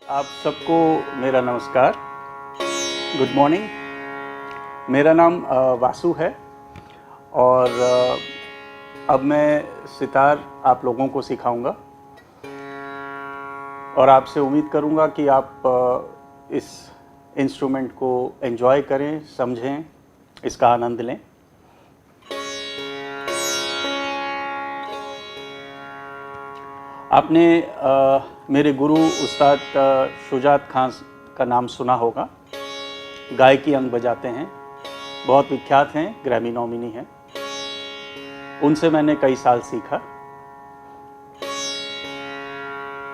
आप सबको मेरा नमस्कार, गुड मॉर्निंग। मेरा नाम वासु है और अब मैं सितार आप लोगों को सिखाऊंगा और आपसे उम्मीद करूंगा कि आप इस इंस्ट्रूमेंट को एंजॉय करें, समझें, इसका आनंद लें। आपने मेरे गुरु उस्ताद शुजात खान का नाम सुना होगा। गायकी अंग बजाते हैं, बहुत विख्यात हैं, ग्रैमी नॉमिनी हैं। उनसे मैंने कई साल सीखा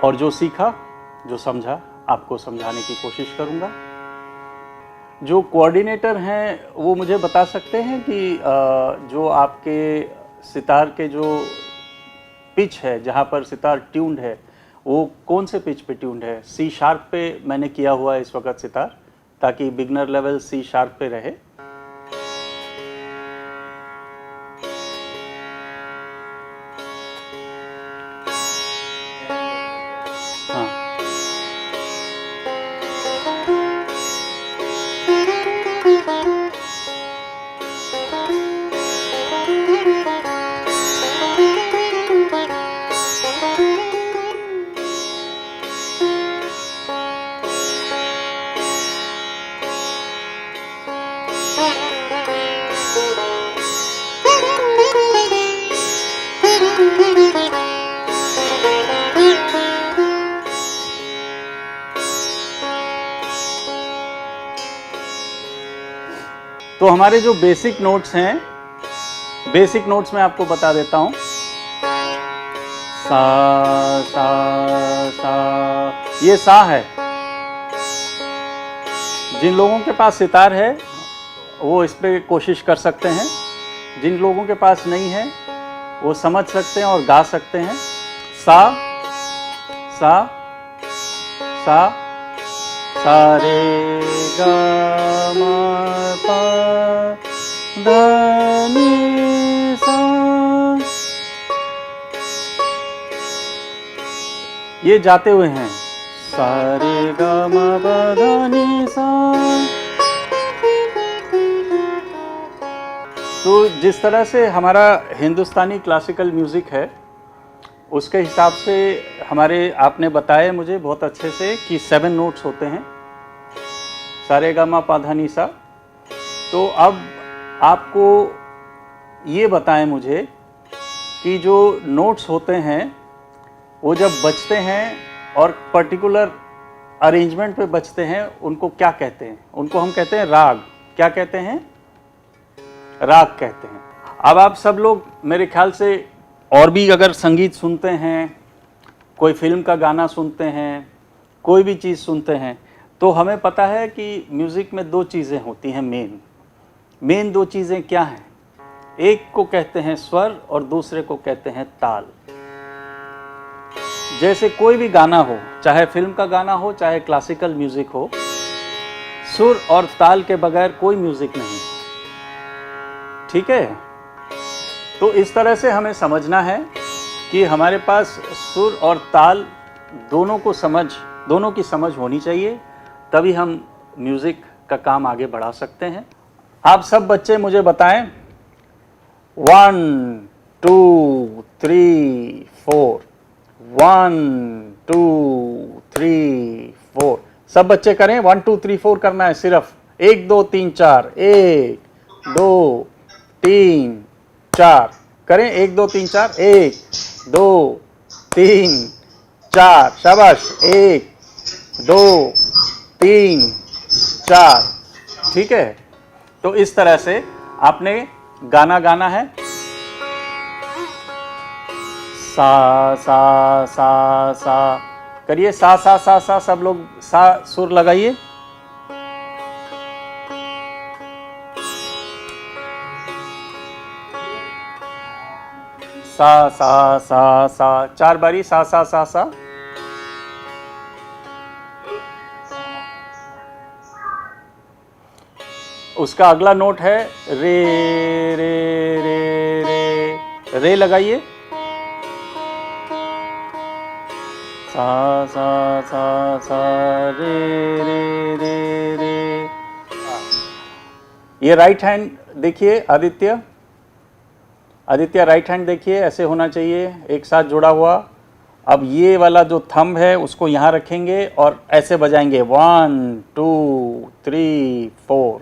और जो सीखा, जो समझा, आपको समझाने की कोशिश करूंगा। जो कोऑर्डिनेटर हैं वो मुझे बता सकते हैं कि जो आपके सितार के जो पिच है, जहाँ पर सितार ट्यून्ड है, वो कौन से पिच पे ट्यून्ड है? सी शार्प पे मैंने किया हुआ है इस वक्त सितार, ताकि बिगनर लेवल सी शार्प पे रहे। हाँ, तो हमारे जो बेसिक नोट्स हैं, बेसिक नोट्स मैं आपको बता देता हूं। सा सा सा, ये सा है। जिन लोगों के पास सितार है वो इस पे कोशिश कर सकते हैं, जिन लोगों के पास नहीं है वो समझ सकते हैं और गा सकते हैं। सा सा सा, सा रे गा मा पा धा नी सा। ये जाते हुए हैं। सा रे गा मा पा धा नी सा। तो जिस तरह से हमारा हिंदुस्तानी क्लासिकल म्यूज़िक है, उसके हिसाब से हमारे आपने बताया मुझे बहुत अच्छे से कि 7 नोट्स होते हैं, सा रे गा मा पा धा नी सा। तो अब आपको ये बताएं मुझे कि जो नोट्स होते हैं वो जब बजते हैं और पर्टिकुलर अरेंजमेंट पे बजते हैं, उनको क्या कहते हैं? उनको हम कहते हैं राग। क्या कहते हैं? राग कहते हैं। अब आप सब लोग मेरे ख्याल से और भी अगर संगीत सुनते हैं, कोई फिल्म का गाना सुनते हैं, कोई भी चीज़ सुनते हैं, तो हमें पता है कि म्यूज़िक में 2 चीज़ें होती हैं मेन 2 चीज़ें क्या हैं? एक को कहते हैं स्वर और दूसरे को कहते हैं ताल। जैसे कोई भी गाना हो, चाहे फिल्म का गाना हो, चाहे क्लासिकल म्यूज़िक हो, सुर और ताल के बगैर कोई म्यूज़िक नहीं। ठीक है? तो इस तरह से हमें समझना है कि हमारे पास सुर और ताल दोनों की समझ होनी चाहिए, तभी हम म्यूज़िक का काम आगे बढ़ा सकते हैं। आप सब बच्चे मुझे बताएं, 1 2 3 4, 1 2 3 4। सब बच्चे करें, 1 2 3 4 करना है सिर्फ। 1 2 3 4, 1 2 3 4 करें। 1 2 3 4, 1 2 3 4, शाबाश। 1 2 3 4, ठीक है? तो इस तरह से आपने गाना गाना है। सा सा सा सा करिए। सा सा सा सा, सब लोग सा सुर लगाइए। सा सा सा सा, 4 बारी सा सा सा सा। उसका अगला नोट है रे रे रे रे। रे लगाइए। सा सा सा सा रे रे रे रे। ये राइट हैंड देखिए आदित्य, आदित्य राइट हैंड देखिए, ऐसे होना चाहिए एक साथ जुड़ा हुआ। अब ये वाला जो थंब है उसको यहाँ रखेंगे और ऐसे बजाएंगे 1 2 3 4।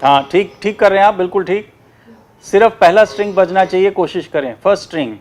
हाँ ठीक ठीक कर रहे हैं आप, बिल्कुल ठीक। सिर्फ पहला स्ट्रिंग बजना चाहिए, कोशिश करें फर्स्ट स्ट्रिंग।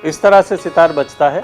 इस तरह से सितार बजता है।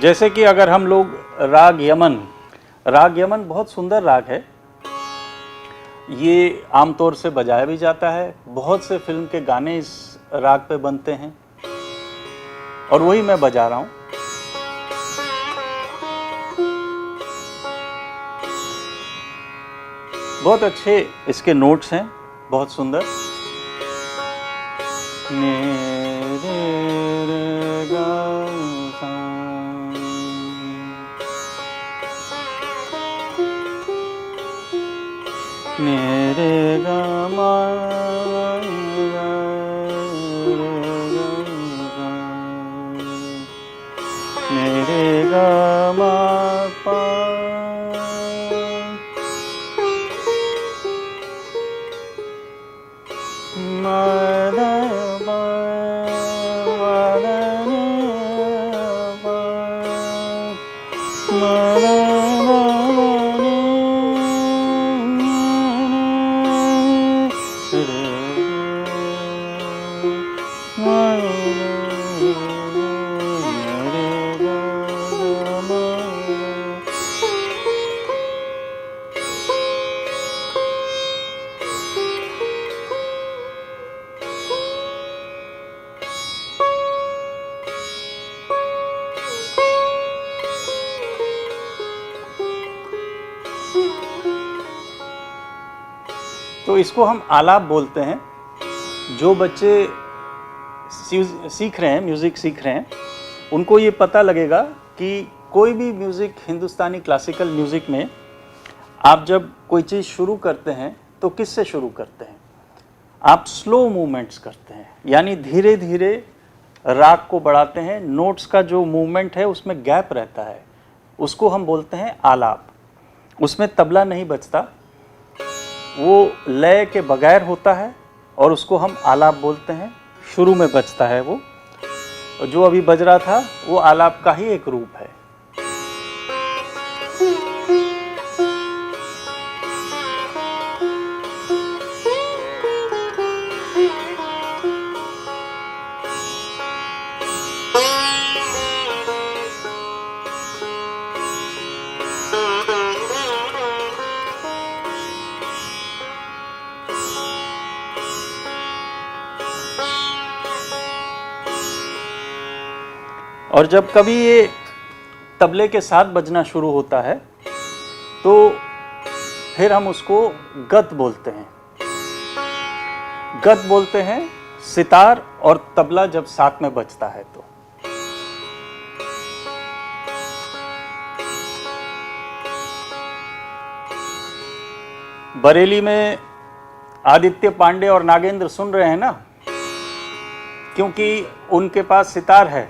जैसे कि अगर हम लोग राग यमन बहुत सुंदर राग है, ये आमतौर से बजाया भी जाता है, बहुत से फिल्म के गाने इस राग पे बनते हैं और वही मैं बजा रहा हूँ। बहुत अच्छे इसके नोट्स हैं, बहुत सुंदर। मेरे गा मेरे गा मा पा मा दा पा मा दा नी पा मा दा तो इसको हम आलाप बोलते हैं। जो बच्चे सीख रहे हैं, म्यूज़िक सीख रहे हैं, उनको ये पता लगेगा कि कोई भी म्यूज़िक, हिंदुस्तानी क्लासिकल म्यूज़िक में आप जब कोई चीज़ शुरू करते हैं तो किससे शुरू करते हैं? आप स्लो मूवमेंट्स करते हैं, यानी धीरे धीरे राग को बढ़ाते हैं, नोट्स का जो मूवमेंट है उसमें गैप रहता है, उसको हम बोलते हैं आलाप। उसमें तबला नहीं बजता, वो लय के बगैर होता है और उसको हम आलाप बोलते हैं। शुरू में बजता है वो, जो अभी बज रहा था वो आलाप का ही एक रूप है। और जब कभी ये तबले के साथ बजना शुरू होता है तो फिर हम उसको गत बोलते हैं। गत बोलते हैं सितार और तबला जब साथ में बजता है तो। बरेली में आदित्य पांडे और नागेंद्र सुन रहे हैं ना, क्योंकि उनके पास सितार है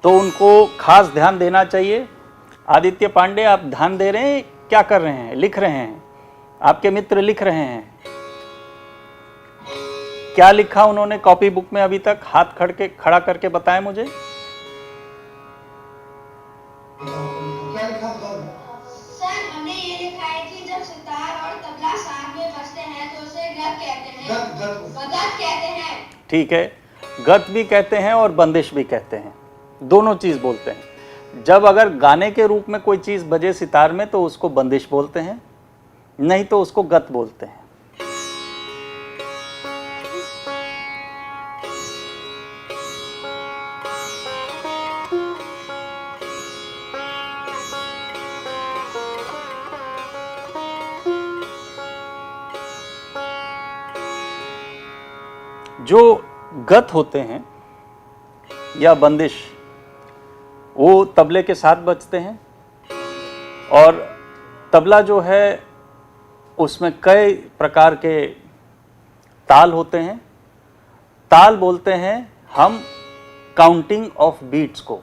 तो उनको खास ध्यान देना चाहिए। आदित्य पांडे, आप ध्यान दे रहे हैं? क्या कर रहे हैं? लिख रहे हैं? आपके मित्र लिख रहे हैं? क्या लिखा उन्होंने कॉपी बुक में अभी तक? हाथ खड़ा करके बताएं मुझे। सर, हमने ये लिखा है कि जब सितार और तबला साथ में बजते हैं तो उसे गत कहते हैं। गत कहते हैं। ठीक है, गत भी कहते हैं और बंदिश भी कहते हैं, दोनों चीज बोलते हैं। जब अगर गाने के रूप में कोई चीज बजे सितार में तो उसको बंदिश बोलते हैं, नहीं तो उसको गत बोलते हैं। जो गत होते हैं या बंदिश, वो तबले के साथ बजते हैं और तबला जो है उसमें कई प्रकार के ताल होते हैं। ताल बोलते हैं हम काउंटिंग ऑफ बीट्स को।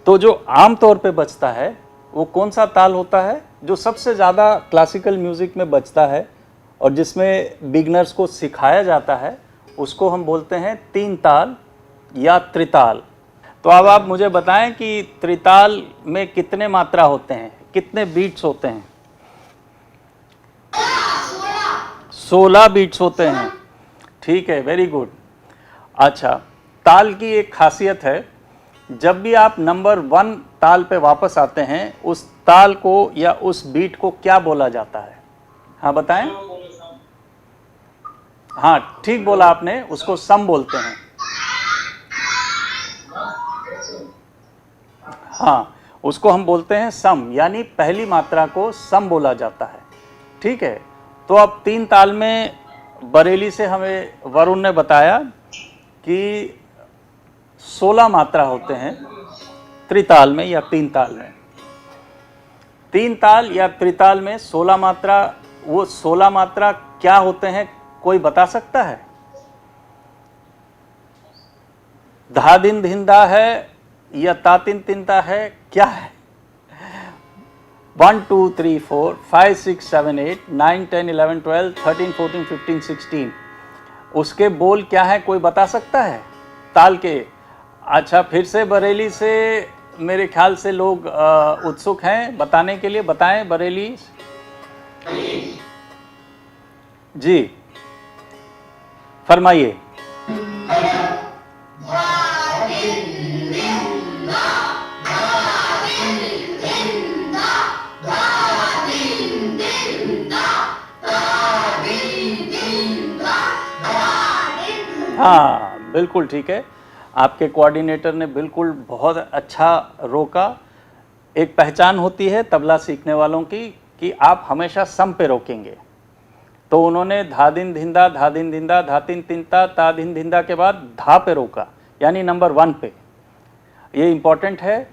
तो जो आम तौर पे बजता है वो कौन सा ताल होता है? जो सबसे ज़्यादा क्लासिकल म्यूज़िक में बजता है और जिसमें बिगनर्स को सिखाया जाता है, उसको हम बोलते हैं तीन ताल या त्रिताल। तो अब आप मुझे बताएं कि त्रिताल में कितने मात्रा होते हैं, कितने बीट्स होते हैं? 16 बीट्स होते हैं। ठीक है, वेरी गुड। अच्छा, ताल की एक खासियत है, जब भी आप नंबर 1 ताल पे वापस आते हैं, उस ताल को या उस बीट को क्या बोला जाता है? हाँ बताएं। हाँ ठीक बोला आपने, उसको सम बोलते हैं। हाँ, उसको हम बोलते हैं सम, यानी पहली मात्रा को सम बोला जाता है। ठीक है, तो अब तीन ताल में बरेली से हमें वरुण ने बताया कि 16 मात्रा होते हैं त्रिताल में या तीन ताल में। तीन ताल या त्रिताल में 16 मात्रा, वो 16 मात्रा क्या होते हैं, कोई बता सकता है? धा दिन धिंदा है या तातिन तिनता है, क्या है? 1 2 3 4 5 6 7 8 9 10 11 12 13 14 15 16, उसके बोल क्या है, कोई बता सकता है ताल के? अच्छा, फिर से बरेली से मेरे ख्याल से लोग उत्सुक हैं बताने के लिए। बताएं बरेली जी, फरमाइए। हाँ बिल्कुल ठीक है, आपके कोऑर्डिनेटर ने बिल्कुल बहुत अच्छा रोका। एक पहचान होती है तबला सीखने वालों की कि आप हमेशा सम पे रोकेंगे। तो उन्होंने धा दिन धिंदा, धा दिन धिंदा, धा तिन तिनता, ता दिन धिंदा के बाद धा पे रोका, यानी नंबर 1 पे। ये इम्पॉर्टेंट है,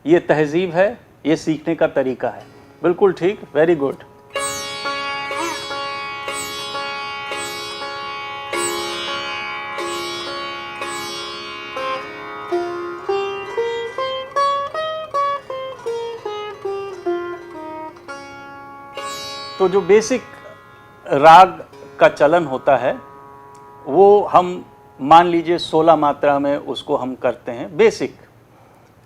ये तहजीब है, ये सीखने का तरीका है। बिल्कुल ठीक, वेरी गुड। तो जो बेसिक राग का चलन होता है वो हम मान लीजिए 16 मात्रा में उसको हम करते हैं बेसिक।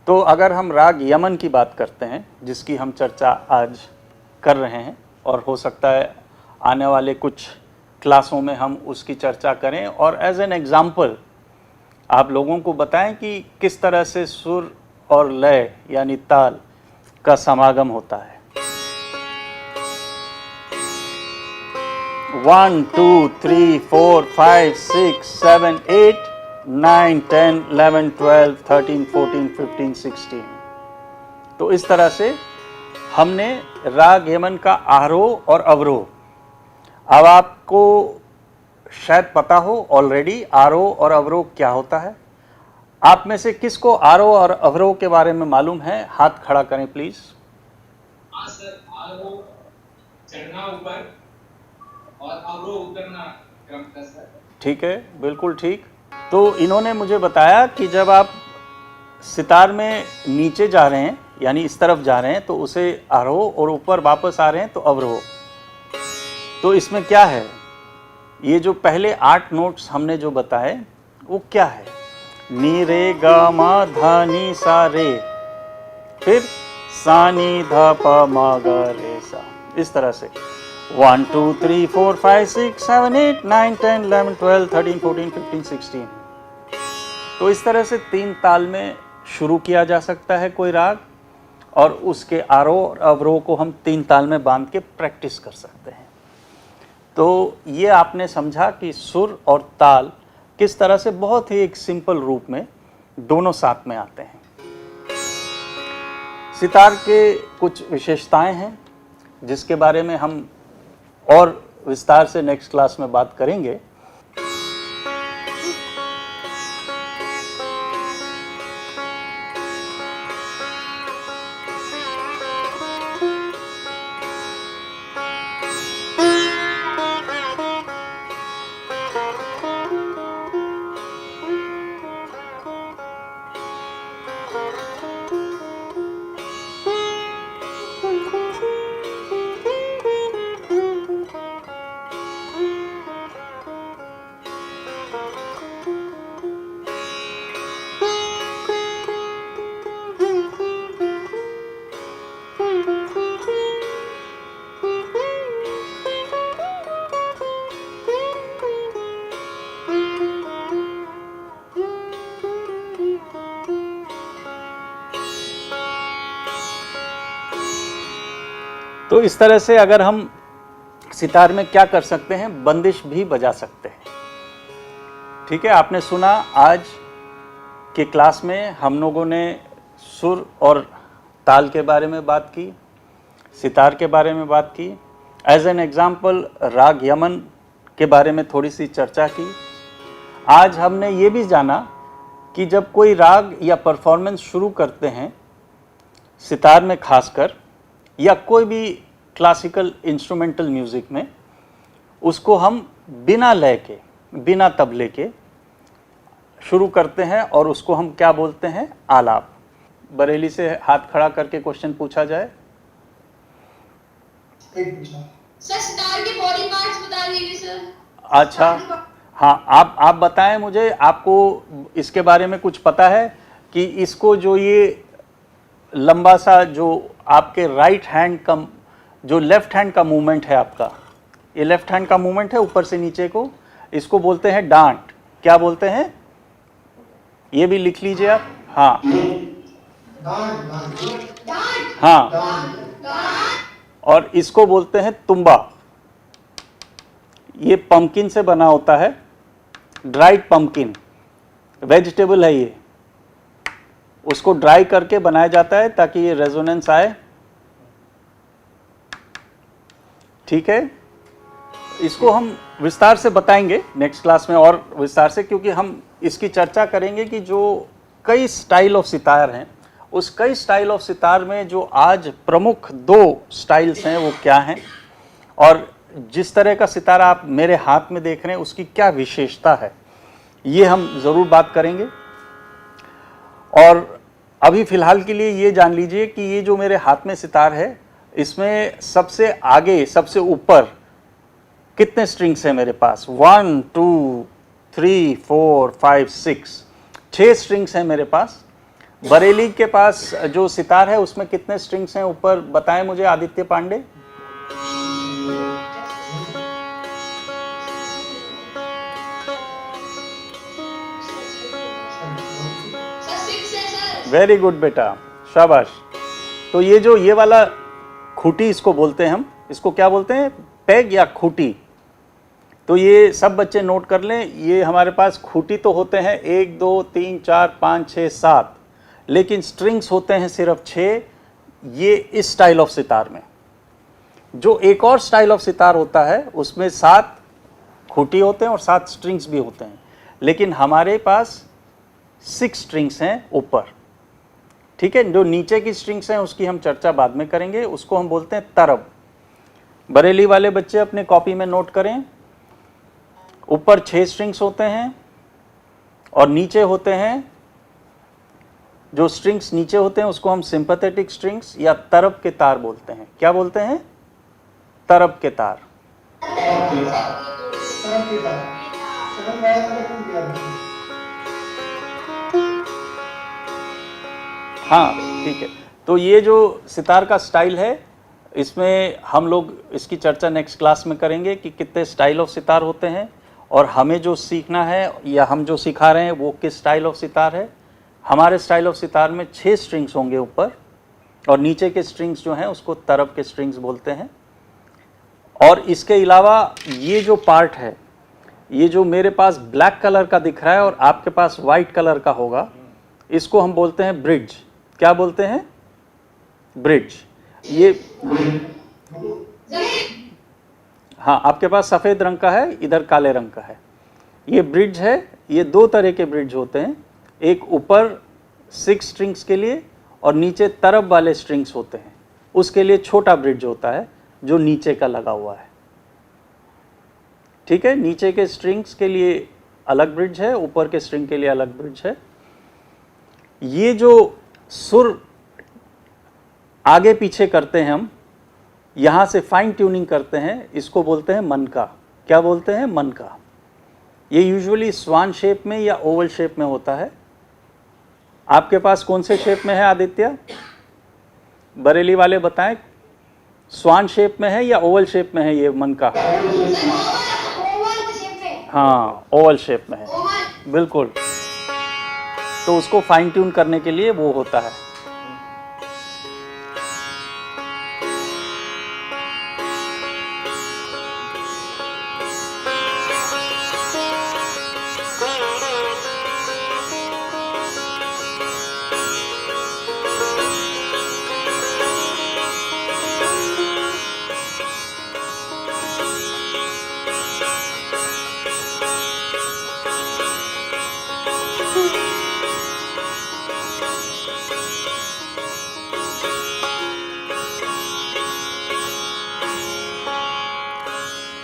तो अगर हम राग यमन की बात करते हैं जिसकी हम चर्चा आज कर रहे हैं और हो सकता है आने वाले कुछ क्लासों में हम उसकी चर्चा करें और एज एन एग्जाम्पल आप लोगों को बताएं कि किस तरह से सुर और लय यानी ताल का समागम होता है। 1 2 3 4 5 6 7 8 9 10 11 12 13 14 15 16। तो इस तरह से हमने राग यमन का आरोह और अवरोह, अब आपको शायद पता हो ऑलरेडी आरोह और अवरोह क्या होता है। आप में से किसको आरोह और अवरोह के बारे में मालूम है? हाथ खड़ा करें प्लीज। हाँ सर, आरोह चढ़ना ऊपर और अवरोह उतरना क्रम का सर। ठीक है, बिल्कुल ठीक। तो इन्होंने मुझे बताया कि जब आप सितार में नीचे जा रहे हैं यानी इस तरफ जा रहे हैं तो उसे आरोह और ऊपर वापस आ रहे हैं तो अवरोह। तो इसमें क्या है, ये जो पहले 8 नोट्स हमने जो बताए वो क्या है? नी रे गा मा धा नी सा रे, फिर सा नी धा पा मा गा रे सा, इस तरह से 1 2 3 4 5 6 7 8 9 10 11 12 13 14 15 16। तो इस तरह से 3 ताल में शुरू किया जा सकता है कोई राग और उसके आरोह और अवरोह को हम 3 ताल में बांध के प्रैक्टिस कर सकते हैं। तो ये आपने समझा कि सुर और ताल किस तरह से बहुत ही एक सिंपल रूप में दोनों साथ में आते हैं। सितार के कुछ विशेषताएं हैं जिसके बारे में हम और विस्तार से नेक्स्ट क्लास में बात करेंगे। तो इस तरह से अगर हम सितार में क्या कर सकते हैं, बंदिश भी बजा सकते हैं। ठीक है, आपने सुना आज के क्लास में हम लोगों ने सुर और ताल के बारे में बात की, सितार के बारे में बात की, एज एन एग्जाम्पल राग यमन के बारे में थोड़ी सी चर्चा की। आज हमने ये भी जाना कि जब कोई राग या परफॉर्मेंस शुरू करते हैं सितार में खासकर या कोई भी क्लासिकल इंस्ट्रूमेंटल म्यूज़िक में, उसको हम बिना लय के बिना तबले के शुरू करते हैं और उसको हम क्या बोलते हैं? आलाप। बरेली से हाथ खड़ा करके क्वेश्चन पूछा जाए। सर सितार के बॉडी पार्ट्स बता दीजिए सर। अच्छा, हाँ, आप बताएं मुझे, आपको इसके बारे में कुछ पता है कि इसको जो ये लंबा सा जो आपके राइट हैंड का जो लेफ्ट हैंड का मूवमेंट है आपका, ये लेफ्ट हैंड का मूवमेंट है ऊपर से नीचे को, इसको बोलते हैं डांट। क्या बोलते हैं? ये भी लिख लीजिए आप। हाँ हाँ, और इसको बोलते हैं तुम्बा। ये पंपकिन से बना होता है, ड्राइड पंपकिन, वेजिटेबल है ये, उसको ड्राई करके बनाया जाता है ताकि ये रेजोनेंस आए। ठीक है, इसको हम विस्तार से बताएंगे नेक्स्ट क्लास में और विस्तार से, क्योंकि हम इसकी चर्चा करेंगे कि जो कई स्टाइल ऑफ सितार हैं, उस कई स्टाइल ऑफ सितार में जो आज प्रमुख 2 स्टाइल्स हैं वो क्या हैं और जिस तरह का सितारा आप मेरे हाथ में देख रहे हैं उसकी क्या विशेषता है, ये हम ज़रूर बात करेंगे। और अभी फ़िलहाल के लिए ये जान लीजिए कि ये जो मेरे हाथ में सितार है इसमें सबसे आगे सबसे ऊपर कितने स्ट्रिंग्स हैं मेरे पास? 1 2 3 4 5 6, 6 स्ट्रिंग्स हैं मेरे पास। बरेली के पास जो सितार है उसमें कितने स्ट्रिंग्स हैं ऊपर, बताएं मुझे आदित्य पांडे। वेरी गुड बेटा, शाबाश। तो ये वाला खूटी इसको बोलते हैं हम, इसको क्या बोलते हैं? पेग या खूटी। तो ये सब बच्चे नोट कर लें, ये हमारे पास खूटी तो होते हैं 1 2 3 4 5 6 7, लेकिन स्ट्रिंग्स होते हैं सिर्फ 6। ये इस स्टाइल ऑफ सितार में। जो एक और स्टाइल ऑफ सितार होता है उसमें 7 खूटी होते हैं और 7 स्ट्रिंग्स भी होते हैं, लेकिन हमारे पास 6 स्ट्रिंग्स हैं ऊपर। ठीक है, जो नीचे की स्ट्रिंग्स हैं उसकी हम चर्चा बाद में करेंगे, उसको हम बोलते हैं तरब। बरेली वाले बच्चे अपने कॉपी में नोट करें, ऊपर 6 स्ट्रिंग्स होते हैं और नीचे होते हैं, जो स्ट्रिंग्स नीचे होते हैं उसको हम सिंपैथेटिक स्ट्रिंग्स या तरब के तार बोलते हैं। क्या बोलते हैं? तरब के तार। हाँ ठीक है। तो ये जो सितार का स्टाइल है, इसमें हम लोग इसकी चर्चा नेक्स्ट क्लास में करेंगे कि कितने स्टाइल ऑफ सितार होते हैं और हमें जो सीखना है या हम जो सिखा रहे हैं वो किस स्टाइल ऑफ सितार है। हमारे स्टाइल ऑफ सितार में 6 स्ट्रिंग्स होंगे ऊपर, और नीचे के स्ट्रिंग्स जो हैं उसको तरब के स्ट्रिंग्स बोलते हैं। और इसके अलावा ये जो पार्ट है, ये जो मेरे पास ब्लैक कलर का दिख रहा है और आपके पास वाइट कलर का होगा, इसको हम बोलते हैं ब्रिज। क्या बोलते हैं? ब्रिज। ये हाँ, आपके पास सफ़ेद रंग का है, इधर काले रंग का है। ये ब्रिज है। ये 2 तरह के ब्रिज होते हैं, एक ऊपर 6 स्ट्रिंग्स के लिए और नीचे तरब वाले स्ट्रिंग्स होते हैं, उसके लिए छोटा ब्रिज होता है जो नीचे का लगा हुआ है। ठीक है, नीचे के स्ट्रिंग्स के लिए अलग ब्रिज है, ऊपर के स्ट्रिंग के लिए अलग ब्रिज है। ये जो सुर आगे पीछे करते हैं हम, यहाँ से फाइन ट्यूनिंग करते हैं, इसको बोलते हैं मन का। क्या बोलते हैं? मन का। ये यूजुअली स्वान शेप में या ओवल शेप में होता है। आपके पास कौन से शेप में है आदित्य? बरेली वाले बताएं, स्वान शेप में है या ओवल शेप में है ये मन का? हाँ, ओवल शेप में है, बिल्कुल। तो उसको फाइन ट्यून करने के लिए वो होता है।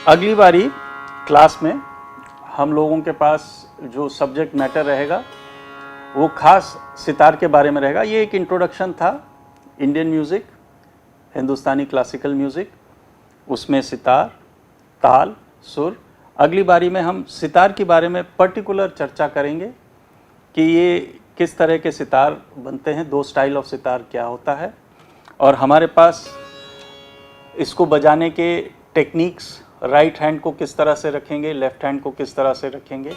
अगली बारी क्लास में हम लोगों के पास जो सब्जेक्ट मैटर रहेगा वो खास सितार के बारे में रहेगा। ये एक इंट्रोडक्शन था इंडियन म्यूज़िक, हिंदुस्तानी क्लासिकल म्यूज़िक, उसमें सितार, ताल, सुर। अगली बारी में हम सितार के बारे में पर्टिकुलर चर्चा करेंगे कि ये किस तरह के सितार बनते हैं, 2 स्टाइल ऑफ सितार क्या होता है, और हमारे पास इसको बजाने के टेक्निक्स, राइट हैंड को किस तरह से रखेंगे, लेफ्ट हैंड को किस तरह से रखेंगे,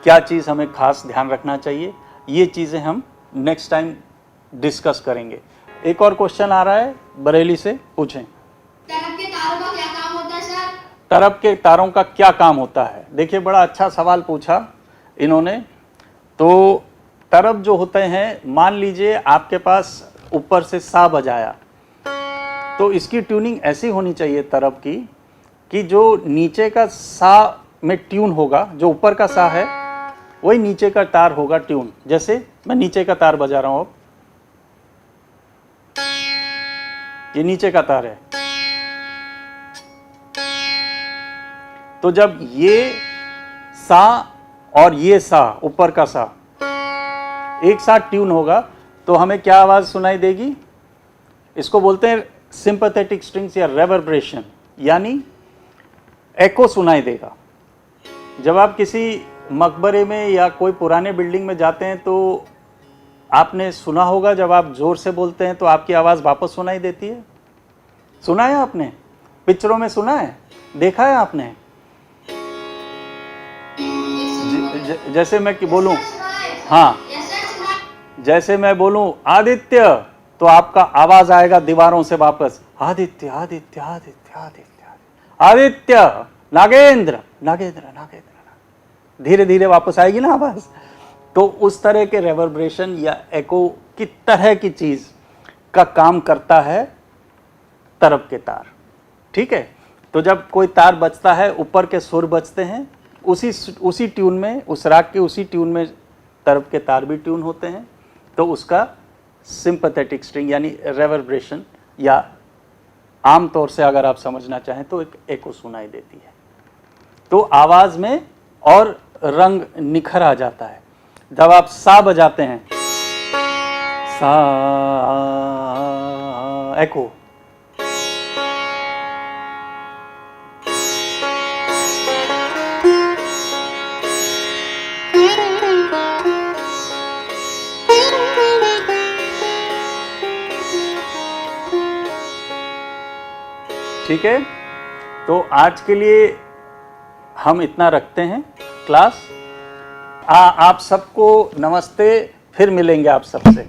क्या चीज़ हमें खास ध्यान रखना चाहिए, ये चीज़ें हम नेक्स्ट टाइम डिस्कस करेंगे। एक और क्वेश्चन आ रहा है, बरेली से पूछें। तरब के तारों का क्या काम होता है सर? तरब के तारों का क्या काम होता है? देखिए, बड़ा अच्छा सवाल पूछा इन्होंने। तो तरब जो होते हैं, मान लीजिए आपके पास ऊपर से सा बजाया, तो इसकी ट्यूनिंग ऐसी होनी चाहिए तरब की कि जो नीचे का सा में ट्यून होगा, जो ऊपर का सा है वही नीचे का तार होगा ट्यून। जैसे मैं नीचे का तार बजा रहा हूं, अब ये नीचे का तार है, तो जब ये सा और ये सा, ऊपर का सा एक साथ ट्यून होगा तो हमें क्या आवाज सुनाई देगी? इसको बोलते हैं सिंपैथेटिक स्ट्रिंग्स या रेवर्बरेशन यानी एको सुनाई देगा। जब आप किसी मकबरे में या कोई पुराने बिल्डिंग में जाते हैं तो आपने सुना होगा जब आप जोर से बोलते हैं तो आपकी आवाज़ वापस सुनाई देती है। सुना है आपने? पिक्चरों में सुना है, देखा है आपने? जैसे मैं कि बोलूं, हाँ, जैसे मैं बोलूं आदित्य तो आपका आवाज आएगा दीवारों से वापस, आदित्य आदित्य आदित्य आदित्य आदित्य, नागेंद्र नागेंद्र नागेंद्र, धीरे धीरे वापस आएगी ना आवाज। तो उस तरह के रेवर्बरेशन या एको की तरह की चीज का काम करता है तरब के तार। ठीक है, तो जब कोई तार बजता है, ऊपर के सुर बजते हैं, उसी ट्यून में, उस राग के उसी ट्यून में तरब के तार भी ट्यून होते हैं, तो उसका सिंपैथेटिक स्ट्रिंग यानी रेवर्बरेशन, या आम तौर से अगर आप समझना चाहें तो एक एको सुनाई देती है। तो आवाज में और रंग निखर आ जाता है। जब आप सा बजाते हैं, सा एको, ठीक है। तो आज के लिए हम इतना रखते हैं क्लास। आप सबको नमस्ते, फिर मिलेंगे आप सबसे।